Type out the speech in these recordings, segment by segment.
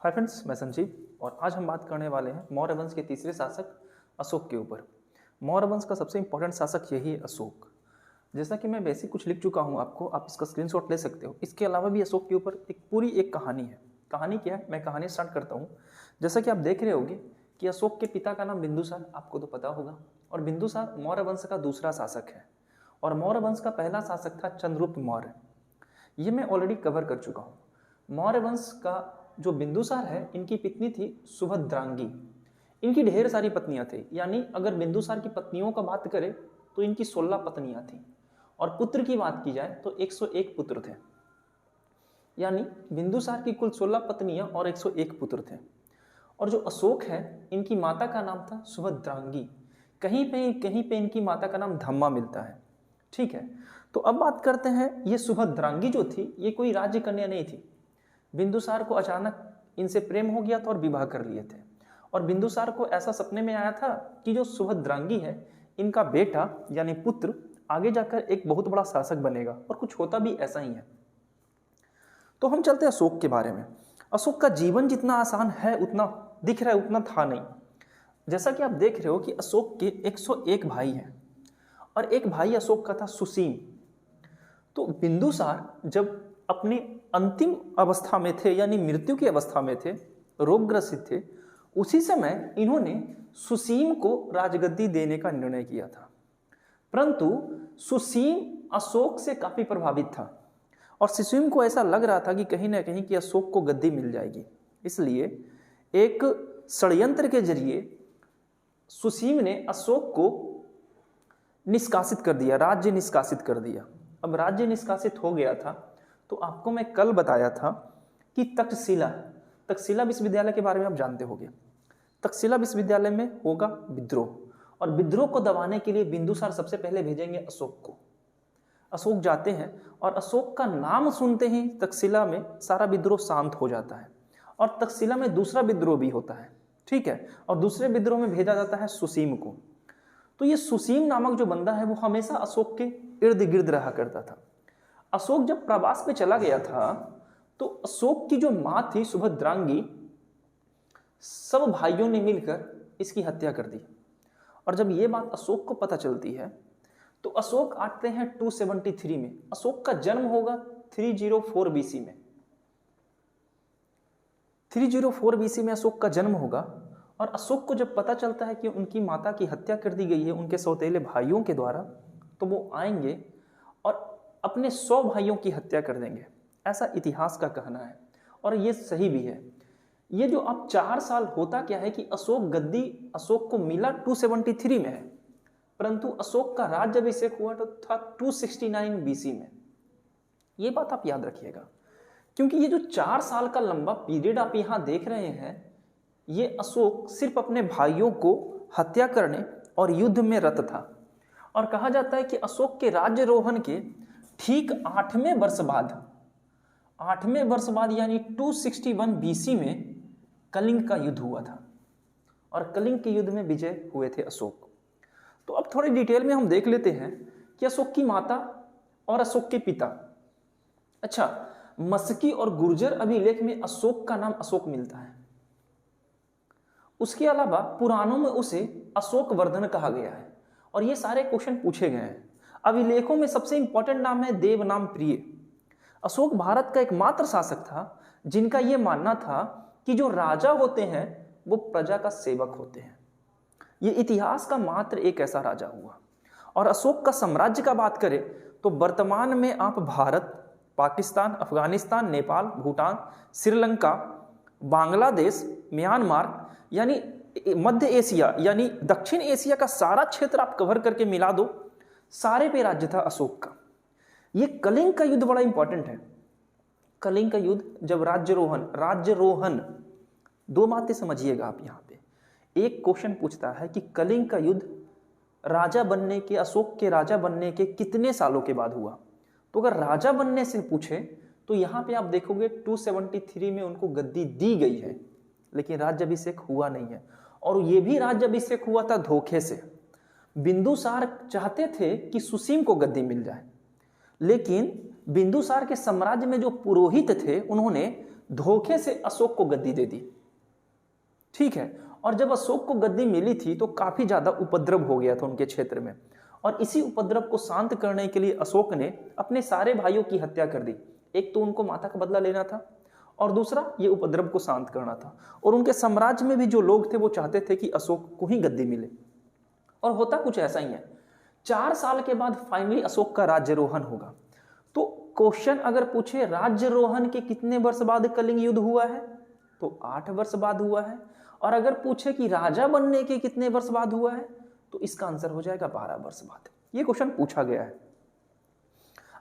Hi friends, मैं संजीव और आज हम बात करने वाले हैं मौर्य वंश के तीसरे शासक अशोक के ऊपर। मौर्य वंश का सबसे इंपॉर्टेंट शासक यही है अशोक। जैसा कि मैं बेसिक कुछ लिख चुका हूं आपको, आप इसका स्क्रीनशॉट ले सकते हो। इसके अलावा भी अशोक के ऊपर एक पूरी कहानी है। कहानी क्या है, मैं कहानी स्टार्ट करता हूँ। जैसा कि आप देख रहे होंगे कि अशोक के पिता का नाम बिंदुसार, आपको तो पता होगा, और बिंदुसार मौर्य वंश का दूसरा शासक है और मौर्य वंश का पहला शासक था चंद्रगुप्त मौर्य। ये मैं ऑलरेडी कवर कर चुका हूँ। मौर्य वंश का जो बिंदुसार है, इनकी पत्नी थी सुभद्रांगी। इनकी ढेर सारी पत्नियां थी, यानी अगर बिंदुसार की पत्नियों का बात करें तो इनकी 16 पत्नियां थी और पुत्र की बात की जाए तो 101 पुत्र थे। यानी बिंदुसार की कुल 16 पत्नियां और 101 पुत्र थे। और जो अशोक है, इनकी माता का नाम था सुभद्रांगी। कहीं पे इनकी माता का नाम धम्मा मिलता है। ठीक है, तो अब बात करते हैं, ये सुभद्रांगी जो थी ये कोई राज्य कन्या नहीं थी। बिंदुसार को अचानक इनसे प्रेम हो गया था और विवाह कर लिए थे। और बिंदुसार को ऐसा सपने में आया था कि जो सुभद्रांगी है, इनका बेटा यानी पुत्र आगे जाकर एक बहुत बड़ा शासक बनेगा, और कुछ होता भी ऐसा ही है। तो हम चलते हैं अशोक के बारे में। अशोक का जीवन जितना आसान है, उतना दिख रहा है, उतना था नहीं। जैसा कि आप देख रहे हो कि अशोक के 101 भाई हैं और एक भाई अशोक का था सुसीम। तो बिंदुसार जब अपने अंतिम अवस्था में थे, यानी मृत्यु की अवस्था में थे, रोगग्रसित थे, उसी समय इन्होंने सुसीम को राजगद्दी देने का निर्णय किया था। परंतु सुसीम अशोक से काफी प्रभावित था और सुसीम को ऐसा लग रहा था कि कहीं ना कहीं कि अशोक को गद्दी मिल जाएगी। इसलिए एक षड्यंत्र के जरिए सुसीम ने अशोक को निष्कासित कर दिया, राज्य निष्कासित कर दिया। अब राज्य निष्कासित हो गया था तो आपको मैं कल बताया था कि तक्षशिला विश्वविद्यालय के बारे में आप जानते होंगे। तक्षशिला विश्वविद्यालय में होगा विद्रोह, और विद्रोह को दबाने के लिए बिंदुसार सबसे पहले भेजेंगे अशोक को। अशोक जाते हैं और अशोक का नाम सुनते ही तक्षशिला में सारा विद्रोह शांत हो जाता है और तक्षशिला में दूसरा विद्रोह भी होता है। ठीक है, और दूसरे विद्रोह में भेजा जाता है सुसीम को। तो ये सुसीम नामक जो बंदा है वो हमेशा अशोक के इर्द गिर्द रहा करता था। अशोक जब प्रवास पे चला गया था तो अशोक की जो मां थी सुभद्रांगी, सब भाइयों ने मिलकर इसकी हत्या कर दी। और जब ये बात अशोक को पता चलती है तो अशोक आते हैं 273 में। अशोक का जन्म होगा 304 बीसी में। 304 बीसी में अशोक का जन्म होगा। और अशोक को जब पता चलता है कि उनकी माता की हत्या कर दी गई है उनके सौतेले भाइयों के द्वारा, तो वो आएंगे और अपने 100 भाइयों की हत्या कर देंगे। ऐसा इतिहास का कहना है और ये सही भी है। ये जो अब 4 साल होता क्या है कि गद्दी अशोक को मिला 273 में है, परंतु अशोक का राज्याभिषेक हुआ तो था 269 बीसी में। ये बात आप याद रखिएगा, क्योंकि ये जो 4 साल का लंबा पीरियड आप यहां देख रहे हैं, ये अशोक सिर्फ अपने भाइयों को हत्या करने और युद्ध में रत था। और कहा जाता है कि अशोक के राज्यरोहण के ठीक 8वें वर्ष बाद यानी 261 बीसी में कलिंग का युद्ध हुआ था और कलिंग के युद्ध में विजय हुए थे अशोक। तो अब थोड़ी डिटेल में हम देख लेते हैं कि अशोक की माता और अशोक के पिता। अच्छा, मस्की और गुर्जर अभिलेख में अशोक का नाम अशोक मिलता है। उसके अलावा पुराणों में उसे अशोक वर्धन कहा गया है और ये सारे क्वेश्चन पूछे गए हैं। अभिलेखों में सबसे इंपॉर्टेंट नाम है देवनाम प्रिय। अशोक भारत का एकमात्र शासक था जिनका यह मानना था कि जो राजा होते हैं वो प्रजा का सेवक होते हैं। ये इतिहास का मात्र एक ऐसा राजा हुआ। और अशोक का साम्राज्य का बात करें तो वर्तमान में आप भारत, पाकिस्तान, अफगानिस्तान, नेपाल, भूटान, श्रीलंका, बांग्लादेश, म्यांमार, यानी मध्य एशिया यानी दक्षिण एशिया का सारा क्षेत्र आप कवर करके मिला दो, सारे पे राज्य था अशोक का। ये कलिंग का युद्ध बड़ा इंपॉर्टेंट है। कलिंग का युद्ध जब राज्यरोहण 2 बातें समझिएगा आप यहाँ पे। एक क्वेश्चन पूछता है कि कलिंग का युद्ध अशोक के राजा बनने के कितने सालों के बाद हुआ। तो अगर राजा बनने से पूछे तो यहाँ पे आप देखोगे 273 में उनको गद्दी दी गई है, लेकिन राज्याभिषेक हुआ नहीं है। और ये भी राज्याभिषेक हुआ था धोखे से। बिंदुसार चाहते थे कि सुसीम को गद्दी मिल जाए, लेकिन बिंदुसार के साम्राज्य में जो पुरोहित थे उन्होंने धोखे से अशोक को गद्दी दे दी, ठीक है। और जब अशोक को गद्दी मिली थी तो काफी ज्यादा उपद्रव हो गया था उनके क्षेत्र में, और इसी उपद्रव को शांत करने के लिए अशोक ने अपने सारे भाइयों की हत्या कर दी। एक तो उनको माता का बदला लेना था, और दूसरा ये उपद्रव को शांत करना था। और उनके साम्राज्य में भी जो लोग थे वो चाहते थे कि अशोक को ही गद्दी मिले। और होता कुछ ऐसा ही है, 4 साल के बाद फाइनली अशोक का राज्यरोहण होगा। तो क्वेश्चन अगर पूछे राज्यरोहण के कितने वर्ष बाद कलिंग युद्ध हुआ है, तो 8 वर्ष बाद हुआ है। और अगर पूछे कि राजा बनने के कितने वर्ष बाद हुआ है, तो इसका आंसर हो जाएगा 12 वर्ष बाद। ये क्वेश्चन पूछा गया है।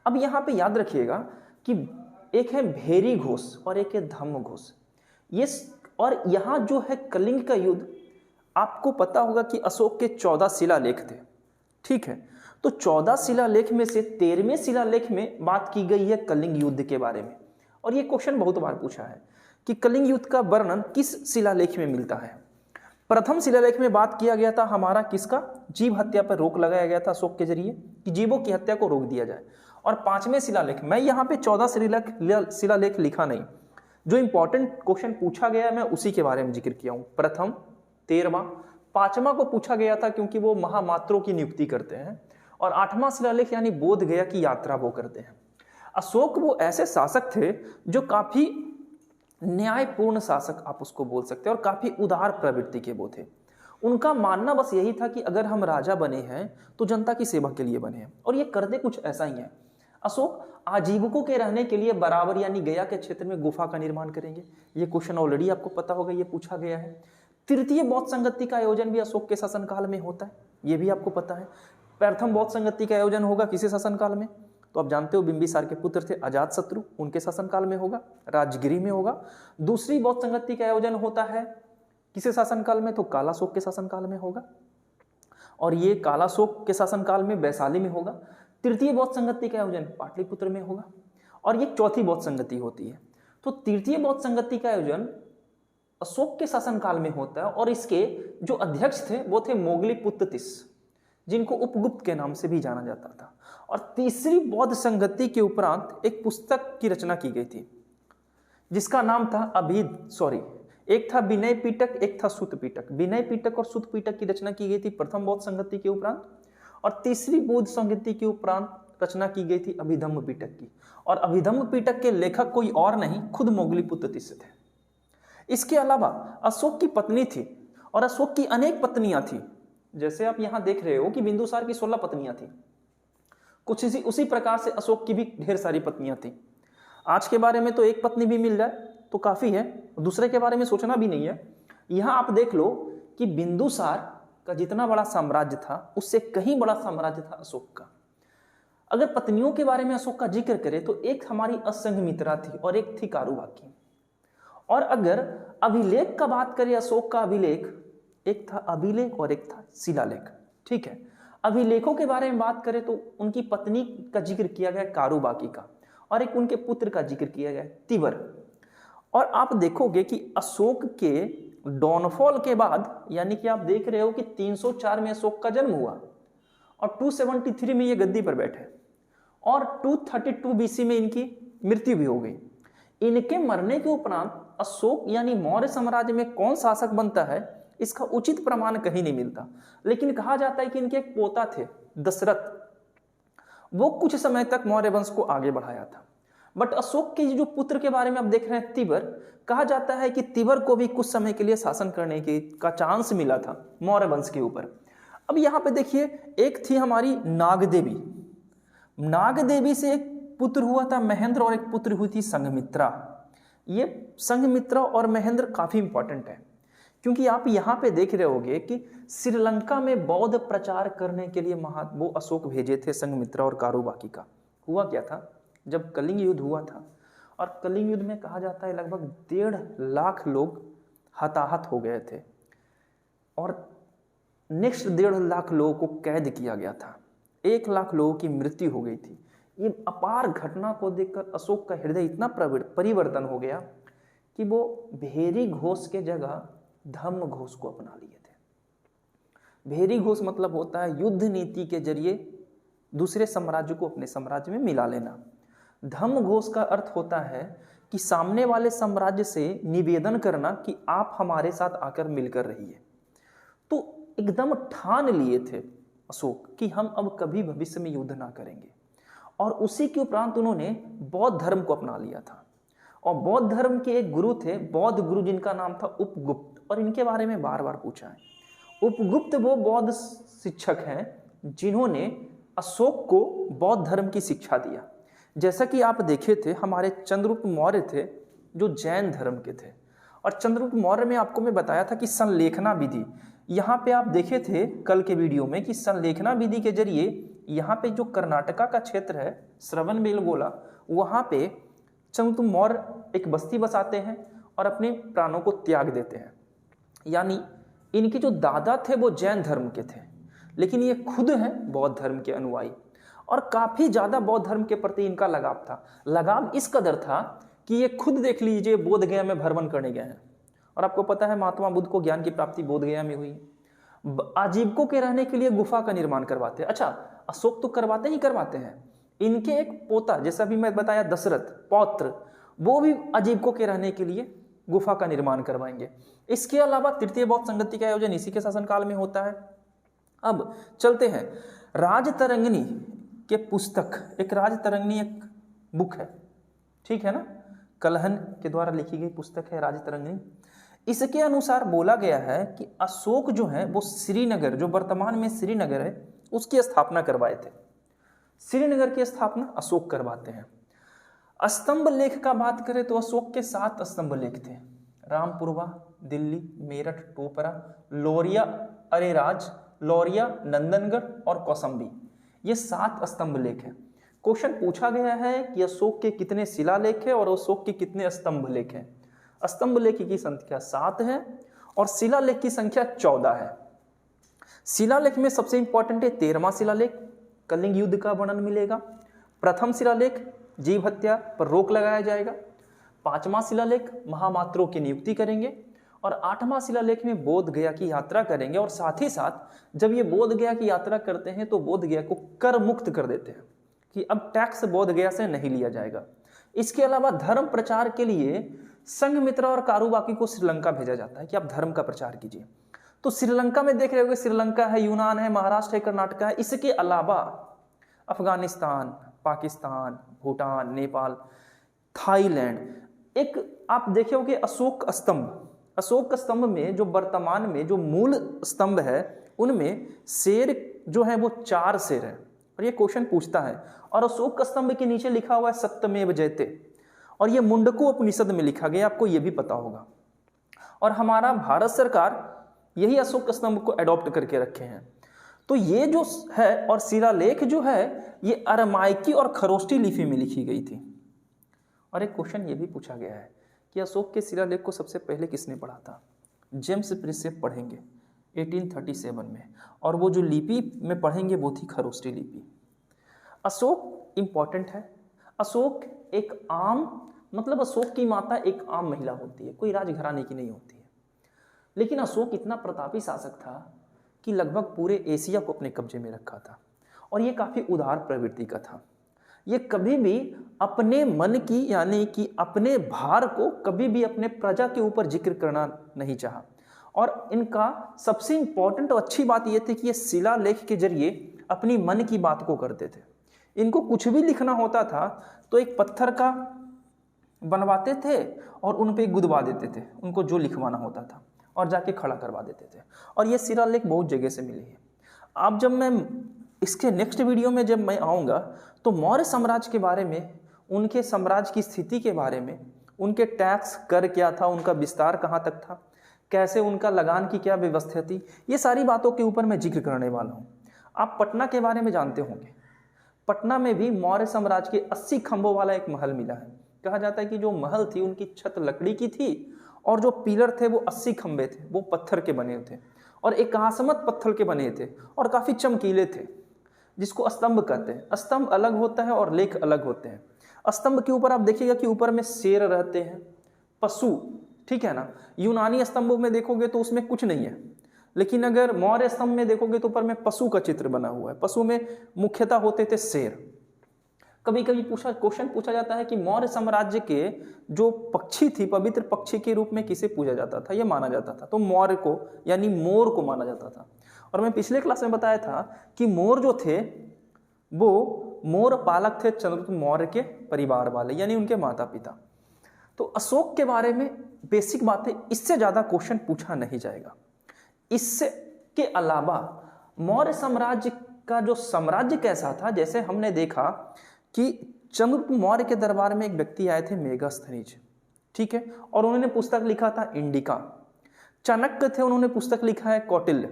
अब यहां पे याद रखिएगा कि एक है भेरी घोष और एक है धम्म घोष। ये और यहां जो है कलिंग का युद्ध, आपको पता होगा कि अशोक के 14 शिलालेख थे, ठीक है। तो 14 शिलालेख में से 13वें शिलालेख में बात की गई है कलिंग युद्ध के बारे में। और ये क्वेश्चन बहुत बार पूछा है कि कलिंग युद्ध का वर्णन किस शिलालेख में मिलता है। प्रथम शिलालेख में बात किया गया था हमारा किसका, जीव हत्या पर रोक लगाया गया था अशोक के जरिए कि जीवों की हत्या को रोक दिया जाए। और 5वें शिलालेख, मैं यहाँ पे 14 शिलालेख लिखा नहीं, जो इंपॉर्टेंट क्वेश्चन पूछा गया है मैं उसी के बारे में जिक्र किया हूँ। प्रथम, 13वां, 5वां को पूछा गया था क्योंकि वो महामात्रों की नियुक्ति करते हैं, और 8वां शिलालेख यानी बोध गया की यात्रा वो करते हैं। अशोक वो ऐसे शासक थे जो काफी न्यायपूर्ण शासक आप उसको बोल सकते हैं, और काफी उदार प्रवृत्ति के वो थे। उनका मानना बस यही था कि अगर हम राजा बने हैं तो जनता की सेवा के लिए बने हैं, और ये करते कुछ ऐसा ही है। अशोक आजीविकों के रहने के लिए बराबर यानी गया के क्षेत्र में गुफा का निर्माण करेंगे। ये क्वेश्चन ऑलरेडी आपको पता होगा, ये पूछा गया है। तृतीय बौद्ध संगति का आयोजन भी अशोक के शासनकाल में होता है, ये भी आपको पता है। प्रथम बौद्ध संगति का आयोजन होगा किसी शासनकाल में, तो आप जानते हो बिंबिसार के पुत्र थे अजातशत्रु, उनके शासनकाल में होगा, राजगिरी में होगा। दूसरी बौद्ध संगति का आयोजन होता है किसे शासनकाल में, तो कालाशोक के शासनकाल में होगा, और ये कालाशोक के शासनकाल में वैशाली में होगा। तृतीय बौद्ध संगति का आयोजन पाटलिपुत्र में होगा, और ये चौथी बौद्ध संगति होती है। तो तृतीय बौद्ध संगति का आयोजन अशोक के शासनकाल में होता है, और इसके जो अध्यक्ष थे वो थे मोगलीपुत्र तिस, जिनको उपगुप्त के नाम से भी जाना जाता था। और तीसरी बौद्ध संगति के उपरांत एक पुस्तक की रचना की गई थी जिसका नाम था एक था विनय पिटक, एक था सुत पिटक। विनय पिटक और सुत पिटक की रचना की गई थी प्रथम बौद्ध संगति के उपरांत, और तीसरी बौद्ध संगति के उपरांत रचना की गई थी अभिधम्म पिटक की। और अभिधम्म पिटक के लेखक कोई और नहीं, खुद मोगलीपुत्र तिस थे। इसके अलावा अशोक की पत्नी थी, और अशोक की अनेक पत्नियां थी। जैसे आप यहां देख रहे हो कि बिंदुसार की 16 पत्नियां थी, कुछ उसी प्रकार से अशोक की भी ढेर सारी पत्नियां थी। आज के बारे में तो एक पत्नी भी मिल जाए तो काफी है, दूसरे के बारे में सोचना भी नहीं है। यहां आप देख लो कि बिंदुसार का जितना बड़ा साम्राज्य था उससे कहीं बड़ा साम्राज्य था अशोक का। अगर पत्नियों के बारे में अशोक का जिक्र करें तो एक हमारी असंघमित्रा थी और एक थी कारुबाकी। और अगर अभिलेख का बात करें, अशोक का अभिलेख, एक था अभिलेख और एक था शिलालेख, ठीक है। अभिलेखों के बारे में बात करें तो उनकी पत्नी का जिक्र किया गया कारुबाकी का, और एक उनके पुत्र का जिक्र किया गया तिवर। और आप देखोगे कि अशोक के डाउनफॉल के बाद, यानी कि आप देख रहे हो कि 304 में अशोक का जन्म हुआ और 273 में ये गद्दी पर बैठे, और 232 बीसी में इनकी मृत्यु भी हो गई। इनके मरने के उपरांत अशोक यानी मौर्य साम्राज्य में कौन शासक बनता है इसका उचित प्रमाण कहीं नहीं मिलता, लेकिन कहा जाता है कि इनके एक पोता थे दशरथ, वो कुछ समय तक मौर्य वंश को आगे बढ़ाया था। बट अशोक के जो पुत्र के बारे में आप देख रहे हैं तिबर, कहा जाता है कि तिबर को भी कुछ समय के लिए शासन करने का चांस मिला था मौर्य वंश के ऊपर। अब यहाँ पे देखिए, एक थी हमारी नागदेवी। नागदेवी से एक पुत्र हुआ था महेंद्र, और एक पुत्र हुई थी संघमित्रा। ये संघमित्रा और महेंद्र काफी इंपॉर्टेंट है, क्योंकि आप यहाँ पे देख रहे होगे कि श्रीलंका में बौद्ध प्रचार करने के लिए वो अशोक भेजे थे संघमित्रा और कारुबाकी का। हुआ क्या था, जब कलिंग युद्ध हुआ था, और कलिंग युद्ध में कहा जाता है लगभग 1.5 लाख लोग हताहत हो गए थे, और नेक्स्ट 1.5 लाख लोगों को कैद किया गया था। 1 लाख लोगों की मृत्यु हो गई थी। ये अपार घटना को देखकर अशोक का हृदय इतना परिवर्तन हो गया कि वो भेरी घोष के जगह धम्म घोष को अपना लिए थे। भेरी घोष मतलब होता है युद्ध नीति के जरिए दूसरे साम्राज्य को अपने साम्राज्य में मिला लेना। धम्म घोष का अर्थ होता है कि सामने वाले साम्राज्य से निवेदन करना कि आप हमारे साथ आकर मिलकर रहिए। तो एकदम ठान लिए थे अशोक कि हम अब कभी भविष्य में युद्ध ना करेंगे, और उसी के उपरांत उन्होंने बौद्ध धर्म को अपना लिया था। और बौद्ध धर्म के एक गुरु थे, बौद्ध गुरु, जिनका नाम था उपगुप्त, और इनके बारे में बार बार पूछा है। उपगुप्त वो बौद्ध शिक्षक हैं जिन्होंने अशोक को बौद्ध धर्म की शिक्षा दिया। जैसा कि आप देखे थे, हमारे चंद्रगुप्त मौर्य थे जो जैन धर्म के थे, और चंद्रगुप्त मौर्य में आपको मैं बताया था कि संलेखना विधि, यहाँ पे आप देखे थे कल के वीडियो में कि संलेखना विधि के जरिए यहाँ पे जो कर्नाटका का क्षेत्र है, श्रवणबेलगोला, वहाँ पे चंद्रगुप्त मौर्य एक बस्ती बसाते हैं और अपने प्राणों को त्याग देते हैं। यानी इनके जो दादा थे वो जैन धर्म के थे, लेकिन ये खुद हैं बौद्ध धर्म के अनुयायी, और काफ़ी ज़्यादा बौद्ध धर्म के प्रति इनका लगाव था। लगाव इस कदर था कि ये खुद देख लीजिए बोध गया में भ्रमण करने गए हैं, और आपको पता है महात्मा बुद्ध को ज्ञान की प्राप्ति बोध गया में हुई। आजीविकों के रहने के लिए गुफा का निर्माण करवाते। अच्छा, अशोक तो करवाते ही करवाते हैं, इनके एक पोता, जैसा भी मैं बताया दशरथ पौत्र, वो भी आजीविकों के रहने के लिए गुफा का निर्माण करवाएंगे। इसके अलावा तृतीय बौद्ध संगति का आयोजन इसी के शासनकाल में होता है। अब चलते हैं, राजतरंगिणी के पुस्तक, एक राजतरंगिणी एक बुक है, ठीक है ना, कलहन के द्वारा लिखी गई पुस्तक है राजतरंगिणी। इसके अनुसार बोला गया है कि अशोक जो है वो श्रीनगर, जो वर्तमान में श्रीनगर है, उसकी स्थापना करवाए थे। श्रीनगर की स्थापना अशोक करवाते हैं। स्तंभ लेख का बात करें तो अशोक के 7 स्तंभ लेख थे। रामपुरवा, दिल्ली, मेरठ, टोपरा, लौरिया, अरेराज, लौरिया, नंदनगढ़ और कौसंबी, ये 7 स्तंभ लेख हैं। क्वेश्चन पूछा गया है कि अशोक के कितने शिलालेख हैं और अशोक के कितने स्तंभ लेख हैं। स्तंभ लेख की संख्या 7 है और शिलालेख की संख्या 14 है। शिलालेख में सबसे इंपॉर्टेंट है 13वां शिलालेख, कलिंग युद्ध का वर्णन मिलेगा। प्रथम शिलालेख, जीव हत्या पर रोक लगाया जाएगा। 5वां शिलालेख, महामात्रों की नियुक्ति करेंगे। और 8वां शिलालेख में बोध गया की यात्रा करेंगे, और साथ ही साथ जब ये बोध गया की यात्रा करते हैं तो बोध गया को कर मुक्त कर देते हैं कि अब टैक्स बोध गया से नहीं लिया जाएगा। इसके अलावा धर्म प्रचार के लिए संघमित्रा और कारुबाकी को श्रीलंका भेजा जाता है कि आप धर्म का प्रचार कीजिए। तो श्रीलंका में देख रहे होंगे, श्रीलंका है, यूनान है, महाराष्ट्र है, कर्नाटक है। इसके अलावा अफगानिस्तान, पाकिस्तान, भूटान, नेपाल, थाईलैंड, एक आप देखे होंगे अशोक स्तंभ। अशोक स्तंभ में जो वर्तमान में जो मूल स्तंभ है उनमें शेर जो है वो 4 शेर है, और ये क्वेश्चन पूछता है। और अशोक स्तंभ के नीचे लिखा हुआ है सत्यमेव जयते, और ये मुंडको उपनिषद में लिखा गया, आपको ये भी पता होगा। और हमारा भारत सरकार यही अशोक स्तंभ को अडॉप्ट करके रखे हैं। तो ये जो है, और शिलालेख जो है ये अरमाइकी और खरोष्टी लिपि में लिखी गई थी। और एक क्वेश्चन ये भी पूछा गया है कि अशोक के शिलालेख को सबसे पहले किसने पढ़ा था। जेम्स प्रिंसेप पढ़ेंगे 1837 में, और वो जो लिपि में पढ़ेंगे वो थी खरोष्टी लिपि। अशोक इंपॉर्टेंट है। अशोक एक आम, मतलब अशोक की माता एक आम महिला होती है, कोई राजघराने की नहीं होती है। लेकिन अशोक इतना प्रतापी शासक था कि लगभग पूरे एशिया को अपने कब्जे में रखा था, और ये काफ़ी उदार प्रवृत्ति का था। ये कभी भी अपने मन की, यानी कि अपने भार को कभी भी अपने प्रजा के ऊपर जिक्र करना नहीं चाहा। और इनका सबसे इंपॉर्टेंट और अच्छी बात यह थी कि ये शिलालेख के जरिए अपनी मन की बात को करते थे। इनको कुछ भी लिखना होता था तो एक पत्थर का बनवाते थे और उन पे गुदवा देते थे, उनको जो लिखवाना होता था, और जाके खड़ा करवा देते थे। और ये शिलालेख बहुत जगह से मिली है। अब जब मैं इसके नेक्स्ट वीडियो में जब मैं आऊँगा तो मौर्य साम्राज्य के बारे में, उनके साम्राज्य की स्थिति के बारे में, उनके टैक्स कर क्या था, उनका विस्तार कहाँ तक था, कैसे उनका लगान की क्या व्यवस्था थी, ये सारी बातों के ऊपर मैं जिक्र करने वाला हूँ। आप पटना के बारे में जानते होंगे। पटना में भी मौर्य साम्राज्य के 80 खंभों वाला एक महल मिला है। कहा जाता है कि जो महल थी उनकी छत लकड़ी की थी, और जो पिलर थे वो 80 खंभे थे, वो पत्थर के बने थे, और एक आसमत पत्थर के बने थे, और काफ़ी चमकीले थे, जिसको स्तंभ कहते हैं। स्तंभ अलग होता है और लेख अलग होते हैं। स्तंभ के ऊपर आप देखिएगा कि ऊपर में शेर रहते हैं, पशु, ठीक है ना। यूनानी स्तंभों में देखोगे तो उसमें कुछ नहीं है, लेकिन अगर मौर्य स्तंभ में देखोगे तो ऊपर में पशु का चित्र बना हुआ है। पशु में मुख्यतः होते थे शेर। कभी कभी क्वेश्चन पूछा जाता है कि मौर्य साम्राज्य के जो पक्षी थी, पवित्र पक्षी के रूप में किसे पूजा जाता था, ये माना जाता था, तो मौर्य को यानी मोर को माना जाता था। और मैं पिछले क्लास में बताया था कि मोर जो थे वो मोर पालक थे चंद्रगुप्त मौर्य के परिवार वाले, यानी उनके माता पिता। तो अशोक के बारे में बेसिक बातें, इससे ज्यादा क्वेश्चन पूछा नहीं जाएगा। इससे के अलावा मौर्य साम्राज्य का जो साम्राज्य कैसा था, जैसे हमने देखा कि चंद्रगुप्त मौर्य के दरबार में एक व्यक्ति आए थे मेगास्थनीज, ठीक है, और उन्होंने पुस्तक लिखा था इंडिका। चाणक्य थे, उन्होंने पुस्तक लिखा है कौटिल्य,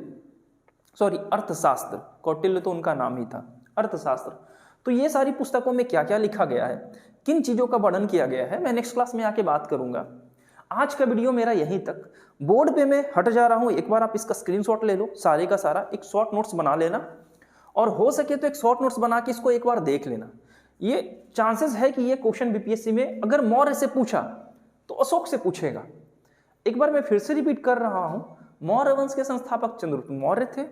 अर्थशास्त्र। कौटिल्य तो उनका नाम ही था, अर्थशास्त्र। तो ये सारी पुस्तकों में क्या क्या लिखा गया है, किन चीजों का वर्णन किया गया है, मैं नेक्स्ट क्लास में आके बात करूंगा। आज का वीडियो मेरा यहीं तक। बोर्ड पे मैं हट जा रहा हूं, एक बार आप इसका स्क्रीनशॉट ले लो, सारे का सारा एक शॉर्ट नोट्स बना लेना, और हो सके तो एक शॉर्ट नोट्स बना के इसको एक बार देख लेना। ये चांसेस है कि ये क्वेश्चन बीपीएससी में अगर मौर्य से पूछा तो अशोक से पूछेगा। एक बार मैं फिर से रिपीट कर रहा हूं, मौर्य वंश के संस्थापक चंद्रगुप्त मौर्य थे,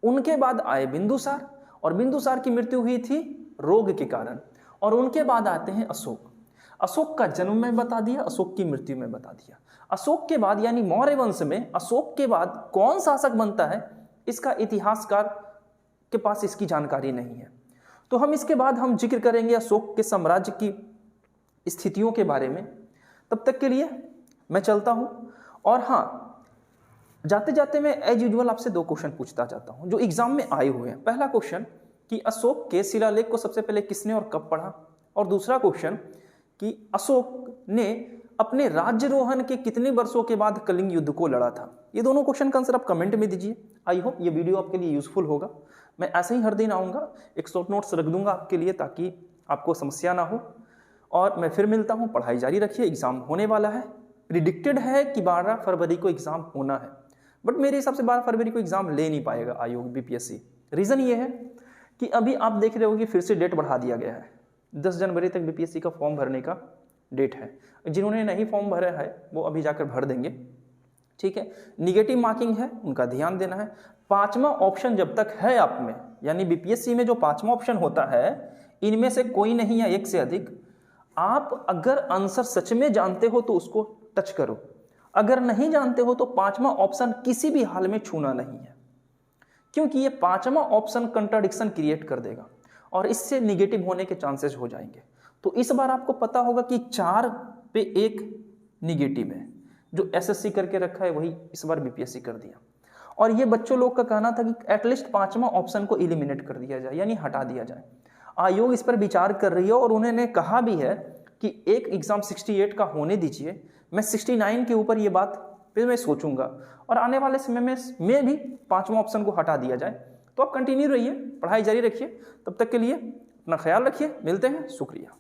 उनके बाद आए बिंदुसार, और बिंदुसार की मृत्यु हुई थी रोग के कारण, और उनके बाद आते हैं अशोक। अशोक का जन्म में बता दिया, अशोक की मृत्यु में बता दिया। अशोक के बाद यानी मौर्य वंश में अशोक के बाद कौन शासक बनता है, इसका इतिहासकार के पास इसकी जानकारी नहीं है। तो हम इसके बाद हम जिक्र करेंगे अशोक के साम्राज्य की स्थितियों के बारे में। तब तक के लिए मैं चलता हूं, और हाँ, जाते जाते मैं एज यूजुअल आपसे 2 क्वेश्चन पूछता जाता हूं जो एग्जाम में आए हुए हैं। पहला क्वेश्चन कि अशोक के शिलालेख को सबसे पहले किसने और कब पढ़ा, और दूसरा क्वेश्चन कि अशोक ने अपने राज्यरोहण के कितने वर्षों के बाद कलिंग युद्ध को लड़ा था। ये दोनों क्वेश्चन का आंसर आप कमेंट में दीजिए। आई होप ये वीडियो आपके लिए यूजफुल होगा। मैं ऐसे ही हर दिन आऊँगा, एक शॉर्ट नोट्स रख दूंगा आपके लिए ताकि आपको समस्या ना हो। और मैं फिर मिलता हूँ, पढ़ाई जारी रखिए, एग्जाम होने वाला है। प्रिडिक्टेड है कि 12 फरवरी को एग्जाम होना है, बट मेरे हिसाब से 12 फरवरी को एग्जाम ले नहीं पाएगा आयोग बीपीएससी। रीजन ये है कि अभी आप देख रहे हो कि फिर से डेट बढ़ा दिया गया है। 10 जनवरी तक बीपीएससी का फॉर्म भरने का डेट है। जिन्होंने नहीं फॉर्म भरा है वो अभी जाकर भर देंगे, ठीक है। निगेटिव मार्किंग है, उनका ध्यान देना है। 5वां ऑप्शन जब तक है आप में, यानी बीपीएससी में जो 5वां ऑप्शन होता है, इनमें से कोई नहीं है एक से अधिक। आप अगर आंसर सच में जानते हो तो उसको टच करो, अगर नहीं जानते हो तो 5वां ऑप्शन किसी भी हाल में छूना नहीं है, क्योंकि ये 5वां ऑप्शन कंट्राडिक्शन क्रिएट कर देगा और इससे निगेटिव होने के चांसेस हो जाएंगे। तो इस बार आपको पता होगा कि 4 पे 1 निगेटिव है, जो एसएससी करके रखा है वही इस बार बीपीएससी कर दिया। और ये बच्चों लोग का कहना था कि एटलीस्ट 5वां ऑप्शन को एलिमिनेट कर दिया जाए, यानी हटा दिया जाए। आयोग इस पर विचार कर रही है और उन्होंने कहा भी है कि एक एग्जाम 68 का होने दीजिए। मैं 69 के ऊपर ये बात फिर मैं सोचूंगा, और आने वाले समय में भी 5वां ऑप्शन को हटा दिया जाए। तो आप कंटिन्यू रहिए, पढ़ाई जारी रखिए। तब तक के लिए अपना ख्याल रखिए, मिलते हैं, शुक्रिया।